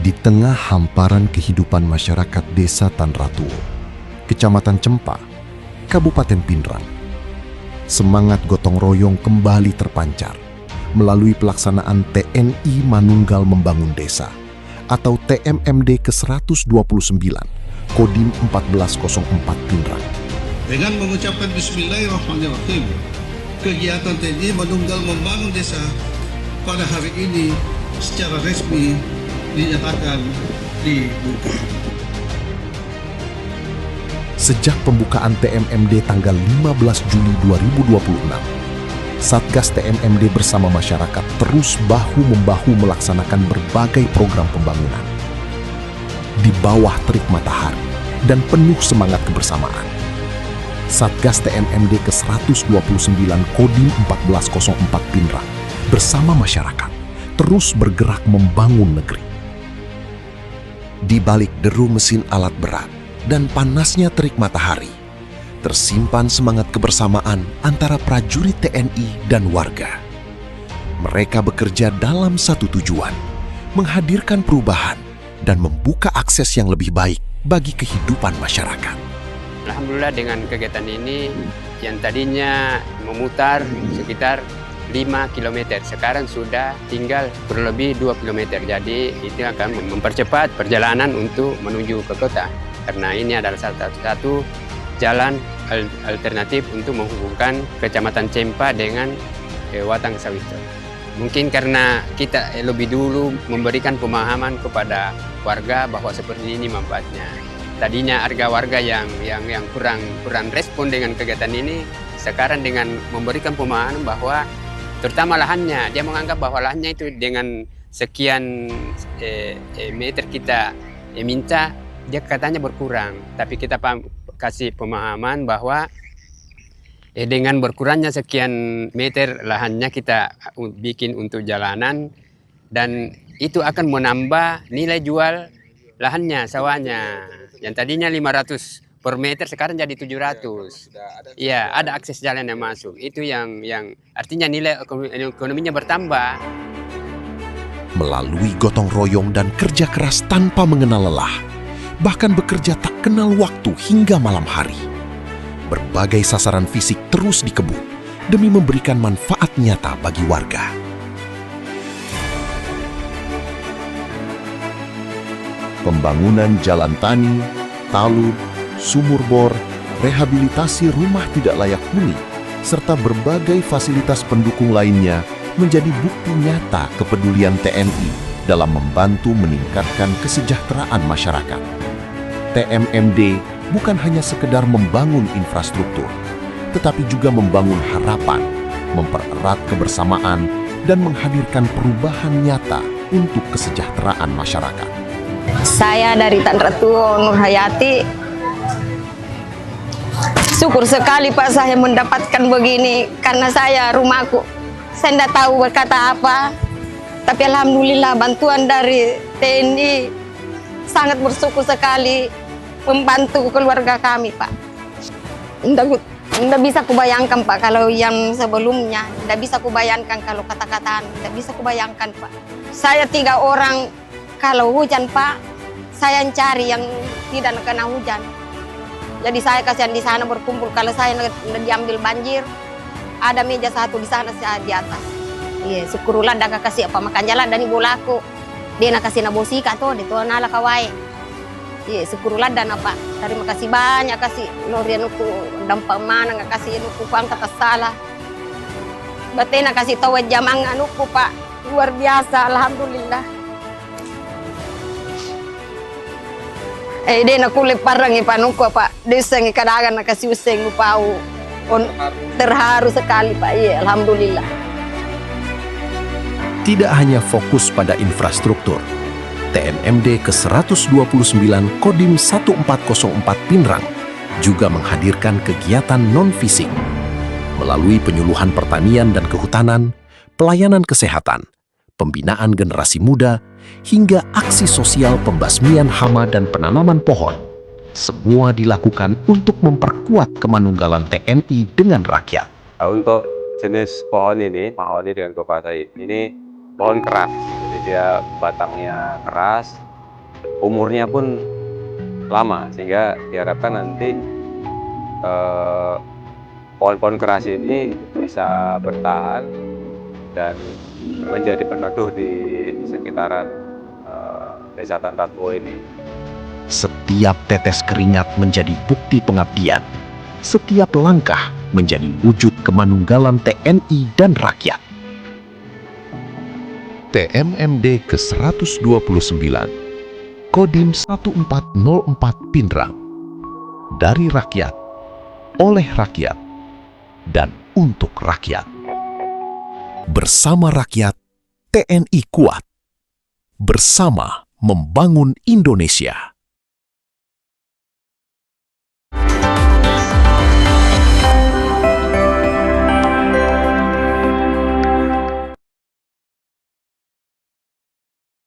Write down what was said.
Di tengah hamparan kehidupan masyarakat Desa Tanratuo, Kecamatan Cempa, Kabupaten Pindrang, semangat gotong royong kembali terpancar melalui pelaksanaan TNI Manunggal Membangun Desa atau TMMD ke-129, Kodim 1404 Pindrang. Dengan mengucapkan Bismillahirrahmanirrahim, kegiatan TNI Manunggal Membangun Desa pada hari ini secara resmi dinyatakan dibuka. Sejak pembukaan TMMD tanggal 15 Juli 2026, Satgas TMMD bersama masyarakat terus bahu-membahu melaksanakan berbagai program pembangunan. Di bawah terik matahari dan penuh semangat kebersamaan, Satgas TMMD ke-129 Kodim 1404 Pindrang bersama masyarakat terus bergerak membangun negeri. Di balik deru mesin alat berat dan panasnya terik matahari, tersimpan semangat kebersamaan antara prajurit TNI dan warga. Mereka bekerja dalam satu tujuan, menghadirkan perubahan dan membuka akses yang lebih baik bagi kehidupan masyarakat. Alhamdulillah dengan kegiatan ini yang tadinya memutar sekitar 5 km, sekarang sudah tinggal kurang lebih 2 km. Jadi itu akan mempercepat perjalanan untuk menuju ke kota. Karena ini adalah salah satu jalan alternatif untuk menghubungkan Kecamatan Cempa dengan Watang Sawito. Mungkin karena kita lebih dulu memberikan pemahaman kepada warga bahwa seperti ini manfaatnya. Tadinya warga yang kurang respon dengan kegiatan ini, sekarang dengan memberikan pemahaman bahwa terutama lahannya, dia menganggap bahwa lahannya itu dengan sekian meter kita minta, dia katanya berkurang. Tapi kita kasih pemahaman bahwa dengan berkurangnya sekian meter lahannya kita bikin untuk jalanan, dan itu akan menambah nilai jual lahannya, sawahnya. Yang tadinya 500 per meter sekarang jadi 700. Iya, ada akses jalan yang masuk. Itu yang artinya nilai ekonominya bertambah. Melalui gotong royong dan kerja keras tanpa mengenal lelah, bahkan bekerja tak kenal waktu hingga malam hari, berbagai sasaran fisik terus dikebut demi memberikan manfaat nyata bagi warga. Pembangunan jalan tani, talud, sumur bor, rehabilitasi rumah tidak layak huni, serta berbagai fasilitas pendukung lainnya menjadi bukti nyata kepedulian TNI dalam membantu meningkatkan kesejahteraan masyarakat. TMMD bukan hanya sekedar membangun infrastruktur, tetapi juga membangun harapan, mempererat kebersamaan, dan menghadirkan perubahan nyata untuk kesejahteraan masyarakat. Saya dari Tanratuo Nur Hayati. Syukur sekali Pak saya mendapatkan begini, karena rumahku saya tidak tahu berkata apa. Tapi alhamdulillah bantuan dari TNI sangat bersyukur sekali membantu keluarga kami Pak. Tidak bisa kubayangkan Pak kalau yang sebelumnya, tidak bisa kubayangkan kalau kata-kataan, tidak bisa kubayangkan Pak. Saya 3 orang. Kalau hujan Pak, saya yang cari yang tidak kena hujan. Jadi saya kasihan di sana berkumpul. Kalau saya diambil banjir, ada meja 1 di sana, saya di atas. Iya, syukurullah dah kasih apa makan jalan dan ibu laku. Dia nak kasih nabosika tuh, di tuan ala kawai. Iya, syukurullah dan apa. Terima kasih banyak kasih lorian aku dampak mana nggak kasih aku angkat salah. Batena kasih tahu jamang anuku Pak, luar biasa, alhamdulillah. Dia nak kulit parang ipanuko Pak, deseng kadagan nak kasih useng upau, terharu sekali Pak. Iya, alhamdulillah. Tidak hanya fokus pada infrastruktur, TMMD ke-129 Kodim 1404 Pindrang juga menghadirkan kegiatan non-fisik melalui penyuluhan pertanian dan kehutanan, pelayanan kesehatan, pembinaan generasi muda, hingga aksi sosial pembasmian hama dan penanaman pohon. Semua dilakukan untuk memperkuat kemanunggalan TNI dengan rakyat. Untuk jenis pohon ini dengan Kopasai ini pohon keras, jadi dia batangnya keras, umurnya pun lama, sehingga diharapkan nanti pohon-pohon keras ini bisa bertahan dan menjadi peneduh di sekitaran Desa Tantatmo ini. Setiap tetes keringat menjadi bukti pengabdian. Setiap langkah menjadi wujud kemanunggalan TNI dan rakyat. TMMD ke-129, Kodim 1404 Pindrang. Dari rakyat, oleh rakyat, dan untuk rakyat. Bersama rakyat, TNI kuat. Bersama membangun Indonesia.